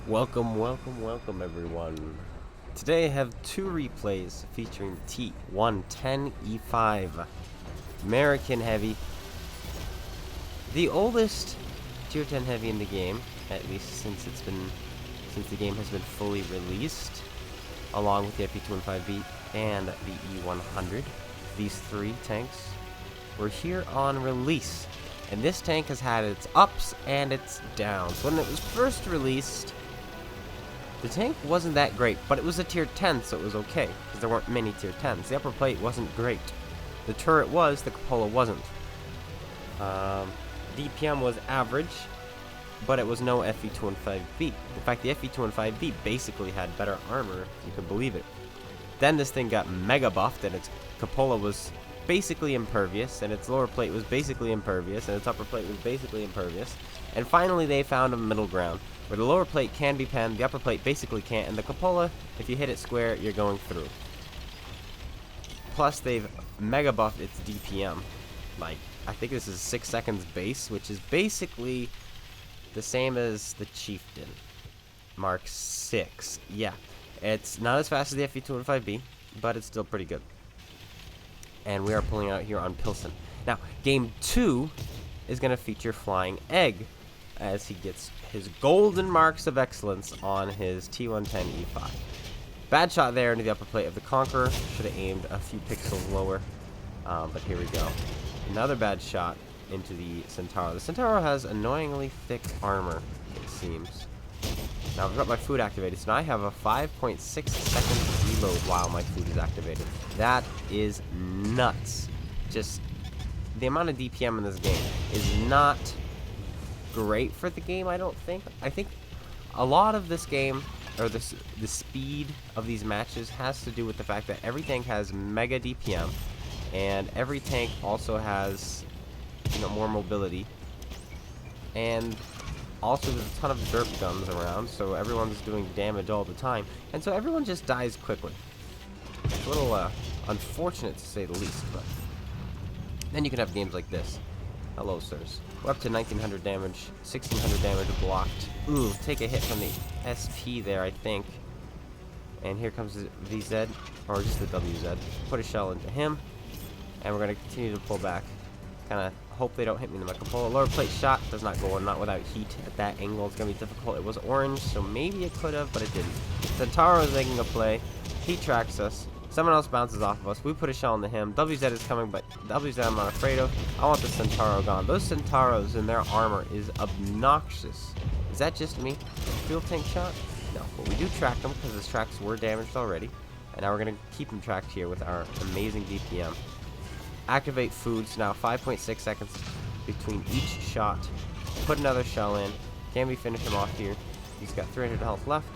Welcome everyone. Today I have two replays featuring the T110E5 American Heavy, the oldest Tier 10 Heavy in the game, at least since the game has been fully released, along with the FE215B and the E100. These three tanks were here on release, and this tank has had its ups and its downs. When it was first released, the tank wasn't that great, but it was a tier 10, so it was okay, because there weren't many tier 10s. The upper plate wasn't great. The turret was, the cupola wasn't. DPM was average, but it was no FE215B. In fact, the FE215B basically had better armor, if you can believe it. Then this thing got mega buffed, and its cupola was basically impervious, and its lower plate was basically impervious, and its upper plate was basically impervious. And finally they found a middle ground, where the lower plate can be penned, the upper plate basically can't, and the cupola, if you hit it square, you're going through. Plus, they've mega buffed its DPM. Like, I think this is 6 seconds base, which is basically the same as the Chieftain. Mark 6. Yeah, it's not as fast as the FE215B, but it's still pretty good. And we are pulling out here on Pilsen. Now, game 2 is going to feature FlyinEgg, as he gets his golden marks of excellence on his T110E5. Bad shot there into the upper plate of the Conqueror. Should have aimed a few pixels lower, but here we go. Another bad shot into the Centauro. The Centauro has annoyingly thick armor, it seems. Now I've got my food activated, so now I have a 5.6 second reload while my food is activated. That is nuts. Just the amount of DPM in this game is not great for the game, I don't think. I think a lot of this game, or the speed of these matches, has to do with the fact that every tank has mega DPM, and every tank also has, you know, more mobility, and also there's a ton of derp guns around, so everyone's doing damage all the time, and so everyone just dies quickly. It's a little unfortunate to say the least, but then you can have games like this. Hello, sirs. We're up to 1900 damage, 1600 damage blocked. Ooh, take a hit from the SP there, I think. And here comes the VZ, or just the WZ. Put a shell into him, and we're going to continue to pull back. Kind of hope they don't hit me in the cupola. Lower plate shot does not go in, not without heat at that angle. It's going to be difficult. It was orange, so maybe it could have, but it didn't. Centauro is making a play. He tracks us. Someone else bounces off of us. We put a shell into him. WZ is coming, but WZ I'm not afraid of. I want the Centauro gone. Those Centauros and their armor is obnoxious. Is that just me? Fuel tank shot? No, but we do track them because his tracks were damaged already. And now we're going to keep him tracked here with our amazing DPM. Activate foods. Now 5.6 seconds between each shot. Put another shell in. Can we finish him off here? He's got 300 health left.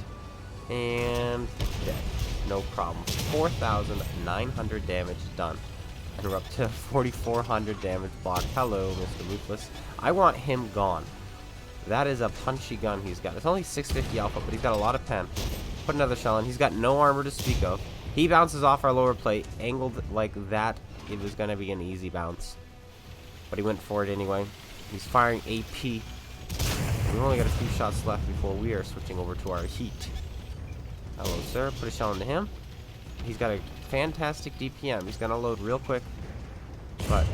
And dead. No problem. 4,900 damage done. And we're up to 4,400 damage blocked. Hello, Mr. Ruthless. I want him gone. That is a punchy gun he's got. It's only 650 alpha, but he's got a lot of pen. Put another shell in. He's got no armor to speak of. He bounces off our lower plate. Angled like that, it was going to be an easy bounce. But he went for it anyway. He's firing AP. We've only got a few shots left before we are switching over to our heat. Hello, sir. Put a shell into him. He's got a fantastic DPM. He's going to load real quick. But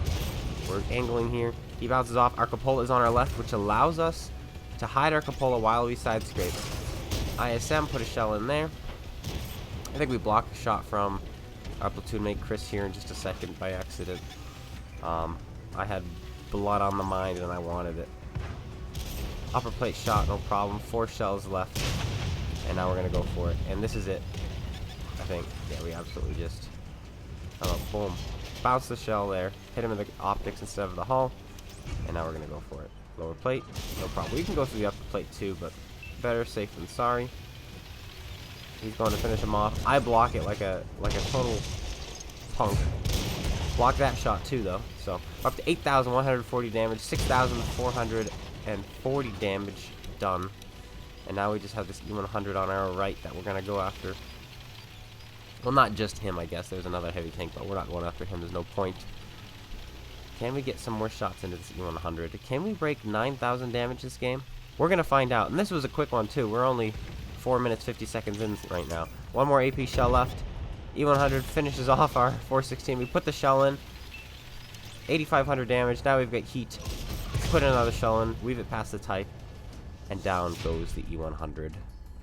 we're angling here. He bounces off. Our cupola is on our left, which allows us to hide our cupola while we side scrape. ISM, put a shell in there. I think we blocked a shot from our platoon mate Chris here in just a second by accident. I had blood on the mind and I wanted it. Upper plate shot, no problem. 4 shells left. And now we're going to go for it. And this is it, I think. Yeah, we absolutely just... Oh, boom. Bounce the shell there. Hit him in the optics instead of the hull. And now we're going to go for it. Lower plate, no problem. We can go through the upper plate too, but better safe than sorry. He's going to finish him off. I block it like a total punk. Block that shot too, though. So, up to 8,140 damage. 6,440 damage done. And now we just have this E100 on our right that we're going to go after. Well, not just him, I guess. There's another heavy tank, but we're not going after him. There's no point. Can we get some more shots into this E100? Can we break 9,000 damage this game? We're going to find out. And this was a quick one, too. We're only 4 minutes, 50 seconds in right now. One more AP shell left. E100 finishes off our 416. We put the shell in. 8,500 damage. Now we've got heat. Put another shell in. Weave it past the type. And down goes the E100.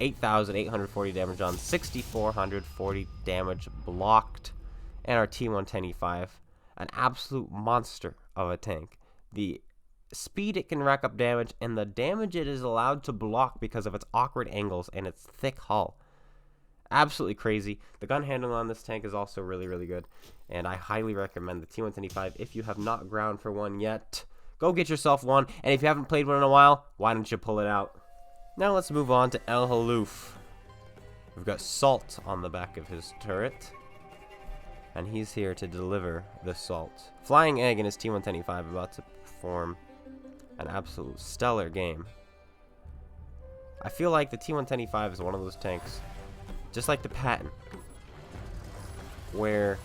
8,840 damage done. 6,440 damage blocked. And our T110E5. An absolute monster of a tank. The speed it can rack up damage, and the damage it is allowed to block because of its awkward angles and its thick hull. Absolutely crazy. The gun handling on this tank is also really, really good. And I highly recommend the T110E5. If you have not ground for one yet, go get yourself one. And if you haven't played one in a while, why don't you pull it out? Now let's move on to El Haloof. We've got Salt on the back of his turret. And he's here to deliver the salt. FlyinEgg and his T110E5 about to perform an absolute stellar game. I feel like the T110E5 is one of those tanks, just like the Patton, where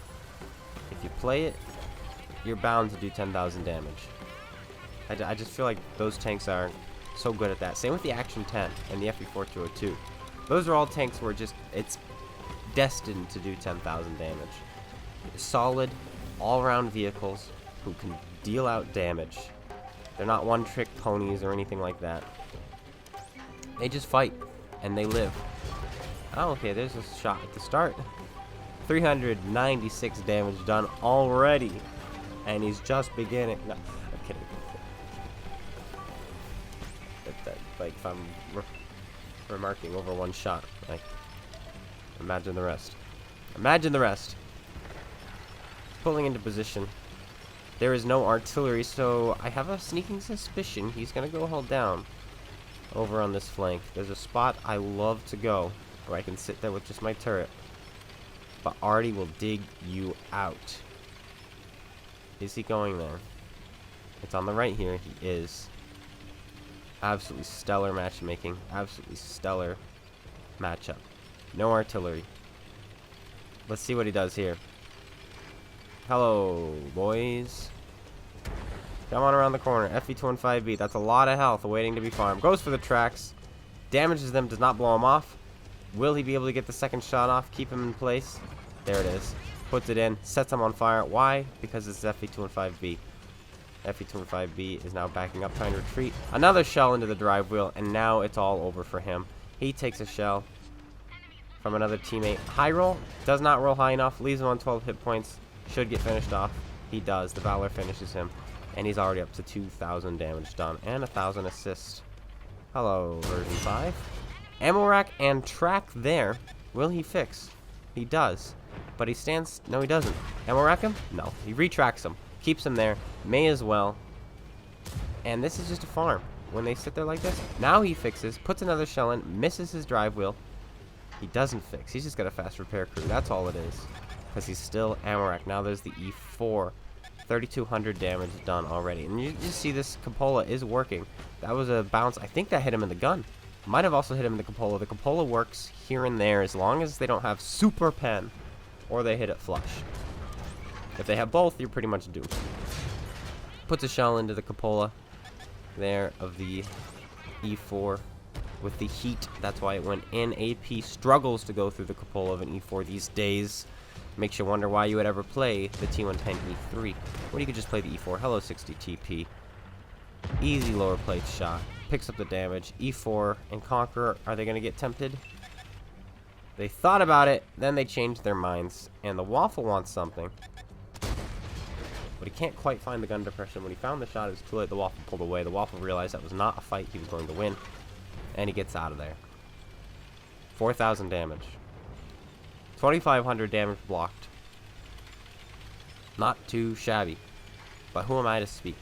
if you play it, you're bound to do 10,000 damage. I just feel like those tanks are so good at that. Same with the Action 10 and the FE4202. Those are all tanks where it's destined to do 10,000 damage. Solid, all-around vehicles who can deal out damage. They're not one-trick ponies or anything like that. They just fight, and they live. Oh, okay, there's a shot at the start. 396 damage done already, and he's just beginning. No, I'm kidding. Like, if I'm remarking over one shot, like, imagine the rest. Imagine the rest. Pulling into position. There is no artillery, so I have a sneaking suspicion he's going to go hold down over on this flank. There's a spot I love to go where I can sit there with just my turret. But Artie will dig you out. Is he going there? It's on the right here. He is. Absolutely stellar matchmaking. Absolutely stellar matchup. No artillery. Let's see what he does here. Hello, boys. Come on around the corner. FE215B. That's a lot of health waiting to be farmed. Goes for the tracks. Damages them. Does not blow him off. Will he be able to get the second shot off? Keep him in place. There it is. Puts it in. Sets him on fire. Why? Because it's FE215B. FE215B is now backing up, trying to retreat. Another shell into the drive wheel, and now it's all over for him. He takes a shell from another teammate. High roll. Does not roll high enough. Leaves him on 12 hit points. Should get finished off. He does. The Valor finishes him. And he's already up to 2,000 damage done. And 1,000 assists. Hello, version 5. Ammo rack and track there. Will he fix? He does. But he stands... No, he doesn't. Ammo rack him? No. He retracks him. Keeps him there. May as well. And this is just a farm. When they sit there like this. Now he fixes. Puts another shell in. Misses his drive wheel. He doesn't fix. He's just got a fast repair crew. That's all it is. Because he's still ammo rack. Now there's the E4. 3,200 damage done already. And you just see this cupola is working. That was a bounce. I think that hit him in the gun. Might have also hit him in the cupola. The cupola works here and there as long as they don't have super pen or they hit it flush. If they have both, you're pretty much doomed. Puts a shell into the cupola there of the E4 with the heat. That's why it went in. AP struggles to go through the cupola of an E4 these days. Makes you wonder why you would ever play the T110E3 when you could just play the E4. Hello 60 TP. Easy lower plate shot. Picks up the damage. E4 and Conqueror, are they going to get tempted? They thought about it, then they changed their minds. And the Waffle wants something. But he can't quite find the gun depression. When he found the shot, it was too late. The Waffle pulled away. The Waffle realized that was not a fight he was going to win. And he gets out of there. 4,000 damage. 2,500 damage blocked. Not too shabby. But who am I to speak?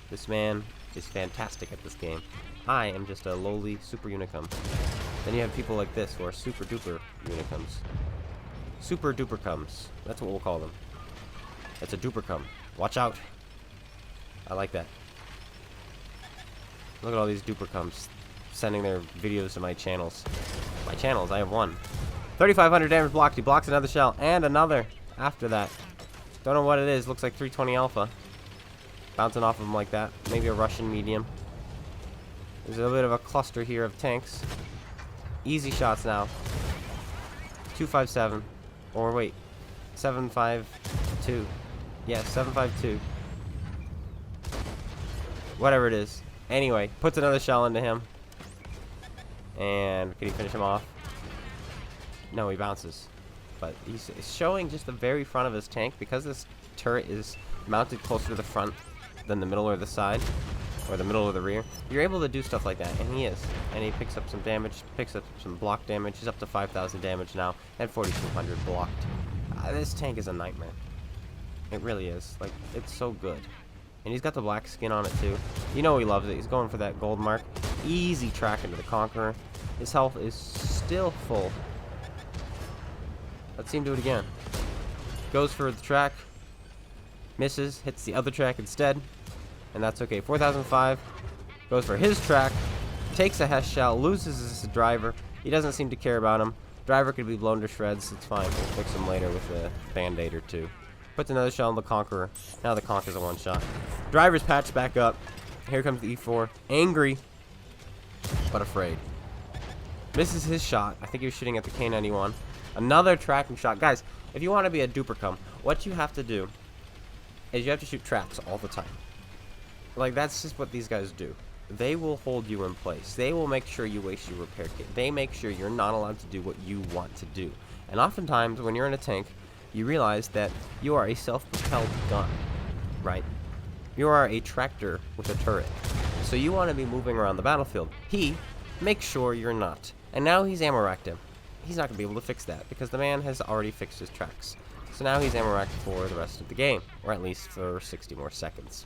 This man is fantastic at this game. I am just a lowly super unicum. Then you have people like this who are super duper unicums. Super duper cums. That's what we'll call them. That's a duper cum. Watch out. I like that. Look at all these duper cums sending their videos to my channels. My channels, I have one. 3,500 damage blocked. He blocks another shell and another after that. Don't know what it is. Looks like 320 Alpha. Bouncing off of him like that. Maybe a Russian medium. There's a bit of a cluster here of tanks. Easy shots now. 257. Or wait. 752. Yeah, 752. Whatever it is. Anyway, puts another shell into him. And can he finish him off? No, he bounces. But he's showing just the very front of his tank. Because this turret is mounted closer to the front than the middle or the side, or the middle or the rear, you're able to do stuff like that, and he is. And he picks up some damage, picks up some block damage. He's up to 5,000 damage now, and 4,200 blocked. This tank is a nightmare. It really is. Like, it's so good. And he's got the black skin on it too. You know he loves it. He's going for that gold mark. Easy track into the Conqueror. His health is still full. Let's see him do it again. Goes for the track. Misses. Hits the other track instead. And that's okay. 4,005. Goes for his track. Takes a Hess shell. Loses his driver. He doesn't seem to care about him. Driver could be blown to shreds. It's fine. We'll fix him later with a Band-Aid or two. Puts another shell on the Conqueror. Now the Conqueror's a one-shot. Driver's patched back up. Here comes the E4. Angry, but afraid. Misses his shot. I think he was shooting at the K91. Another tracking shot. Guys, if you want to be a duper-cum, what you have to do is you have to shoot traps all the time. Like, that's just what these guys do. They will hold you in place. They will make sure you waste your repair kit. They make sure you're not allowed to do what you want to do. And oftentimes, when you're in a tank, you realize that you are a self-propelled gun, right? You are a tractor with a turret. So you want to be moving around the battlefield. He makes sure you're not. And now he's ammo racked him. He's not going to be able to fix that because the man has already fixed his tracks. So now he's ammo racked for the rest of the game, or at least for 60 more seconds.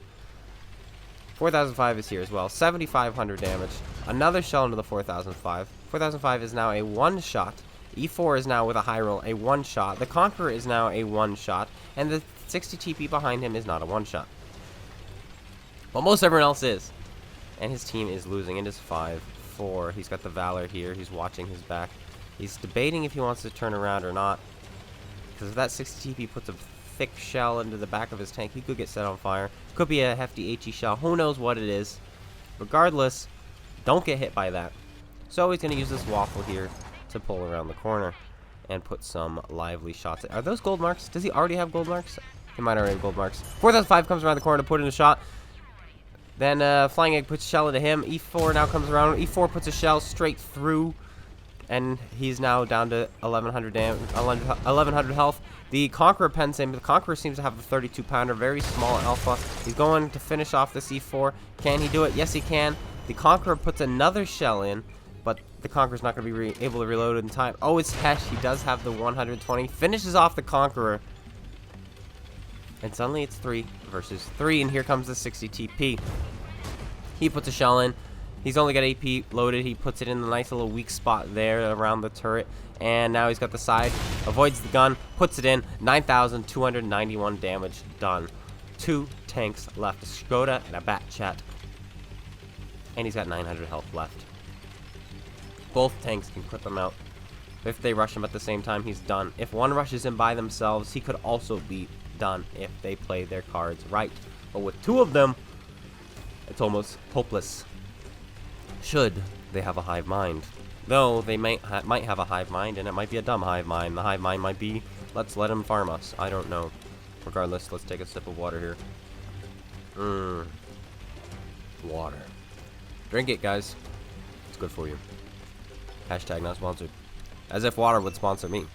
4,005 is here as well. 7,500 damage. Another shell into the 4,005. 4,005 is now a one-shot. E4 is now with a high roll, a one-shot. The Conqueror is now a one-shot. And the 60 TP behind him is not a one-shot. But most everyone else is. And his team is losing. It is 5-4. He's got the Valor here. He's watching his back. He's debating if he wants to turn around or not. Because if that 60 TP puts a thick shell into the back of his tank, he could get set on fire. Could be a hefty HE shell. Who knows what it is. Regardless, don't get hit by that. So he's going to use this waffle here to pull around the corner and put some lively shots. Are those gold marks? Does he already have gold marks? He might already have gold marks. 4,005 comes around the corner to put in a shot. Then FlyinEgg puts a shell into him. E4 now comes around. E4 puts a shell straight through. And he's now down to 1,100 damage, 1,100 health. The Conqueror pens him. The Conqueror seems to have a 32-pounder, very small alpha. He's going to finish off the C4. Can he do it? Yes, he can. The Conqueror puts another shell in, but the Conqueror's not going to be able to reload in time. Oh, it's Hesh. He does have the 120. Finishes off the Conqueror. And suddenly it's 3 versus 3, and here comes the 60 TP. He puts a shell in. He's only got AP loaded. He puts it in the nice little weak spot there around the turret. And now he's got the side. Avoids the gun. Puts it in. 9,291 damage done. 2 tanks left. A Skoda and a Bat Chat. And he's got 900 health left. Both tanks can clip him out. If they rush him at the same time, he's done. If one rushes him by themselves, he could also be done if they play their cards right. But with 2 of them, it's almost hopeless. Should they have a hive mind. Though they might have a hive mind, and it might be a dumb hive mind. The hive mind might be, let's let him farm us. I don't know. Regardless, let's take a sip of water here. Water. Drink it, guys. It's good for you. Hashtag not sponsored. As if water would sponsor me.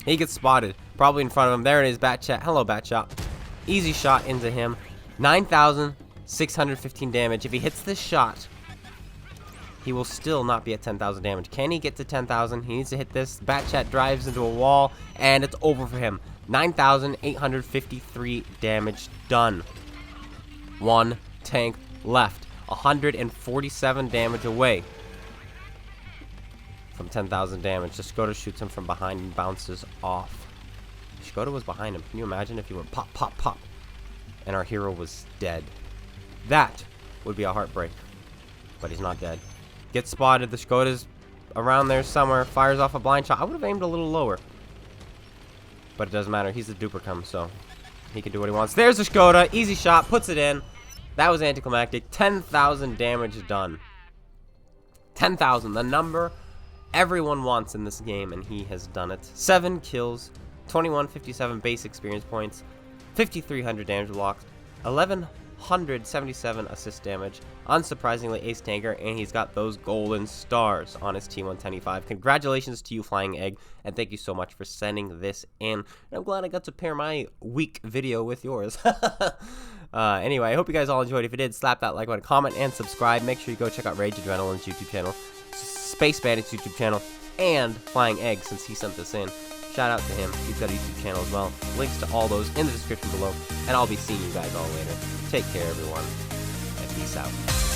He gets spotted. Probably in front of him. There it is, Bat Chat. Hello, Bat Chat. Easy shot into him. 9,615 damage. If he hits this shot, he will still not be at 10,000 damage. Can he get to 10,000? He needs to hit this. Bat Chat drives into a wall, and it's over for him. 9,853 damage done. 1 tank left. 147 damage away from 10,000 damage. The Skoda shoots him from behind and bounces off. Skoda was behind him. Can you imagine if he went pop, pop, pop, and our hero was dead? That would be a heartbreak. But he's not dead. Gets spotted. The Skoda's around there somewhere. Fires off a blind shot. I would have aimed a little lower. But it doesn't matter. He's a duper-cum, so he can do what he wants. There's the Skoda. Easy shot. Puts it in. That was anticlimactic. 10,000 damage done. 10,000, the number everyone wants in this game, and he has done it. 7 kills, 2157 base experience points, 5300 damage blocks, 1177 assist damage, unsurprisingly ace tanker, and he's got those golden stars on his T110E5. Congratulations to you, Flying Egg, and thank you so much for sending this in. I'm glad I got to pair my week video with yours. Anyway, I hope you guys all enjoyed. If you did, slap that like button, comment, and subscribe. Make sure you go check out Rage Adrenaline's YouTube channel, SpaceBANDIT's YouTube channel, and Flying Egg, since he sent this in. Shout out to him. He's got a YouTube channel as well. Links to all those in the description below, and I'll be seeing you guys all later. Take care, everyone, and peace out.